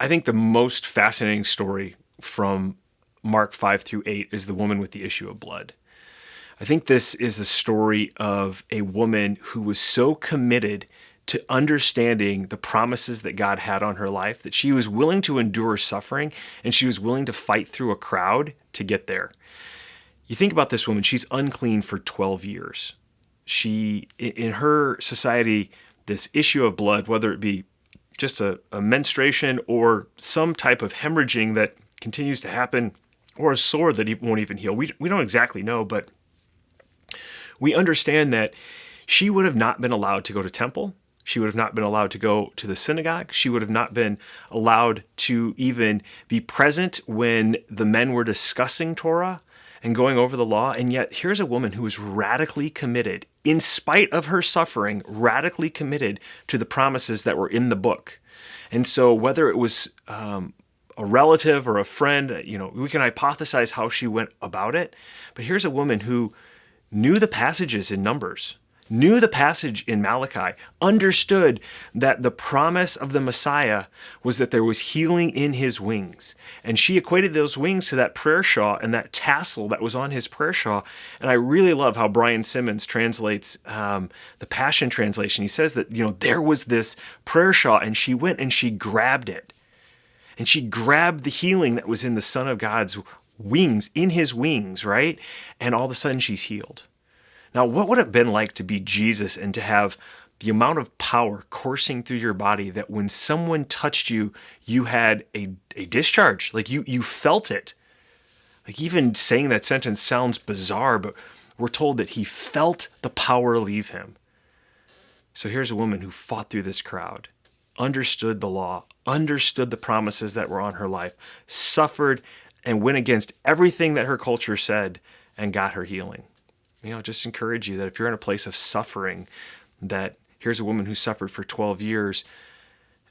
I think the most fascinating story from Mark 5 through 8 is the woman with the issue of blood. I think this is a story of a woman who was so committed to understanding the promises that God had on her life that she was willing to endure suffering and she was willing to fight through a crowd to get there. You think about this woman, she's unclean for 12 years. She, in her society, this issue of blood, whether it be just a menstruation or some type of hemorrhaging that continues to happen or a sore that won't even heal. We don't exactly know, but we understand that she would have not been allowed to go to temple. She would have not been allowed to go to the synagogue. She would have not been allowed to even be present when the men were discussing Torah and going over the law. And yet here's a woman who is radically committed, in spite of her suffering, radically committed to the promises that were in the book. And so whether it was a relative or a friend, we can hypothesize how she went about it. But here's a woman who knew the passages in Numbers, knew the passage in Malachi, understood that the promise of the Messiah was that there was healing in his wings. And she equated those wings to that prayer shawl and that tassel that was on his prayer shawl. And I really love how Brian Simmons translates the Passion Translation. He says that, there was this prayer shawl and she went and she grabbed it. And she grabbed the healing that was in the Son of God's wings, in his wings, right? And all of a sudden she's healed. Now, what would it have been like to be Jesus and to have the amount of power coursing through your body that when someone touched you, you had a discharge, like you felt it. Like even saying that sentence sounds bizarre, but we're told that he felt the power leave him. So here's a woman who fought through this crowd, understood the law, understood the promises that were on her life, suffered and went against everything that her culture said and got her healing. Just encourage you that if you're in a place of suffering, that here's a woman who suffered for 12 years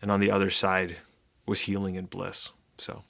and on the other side was healing and bliss. So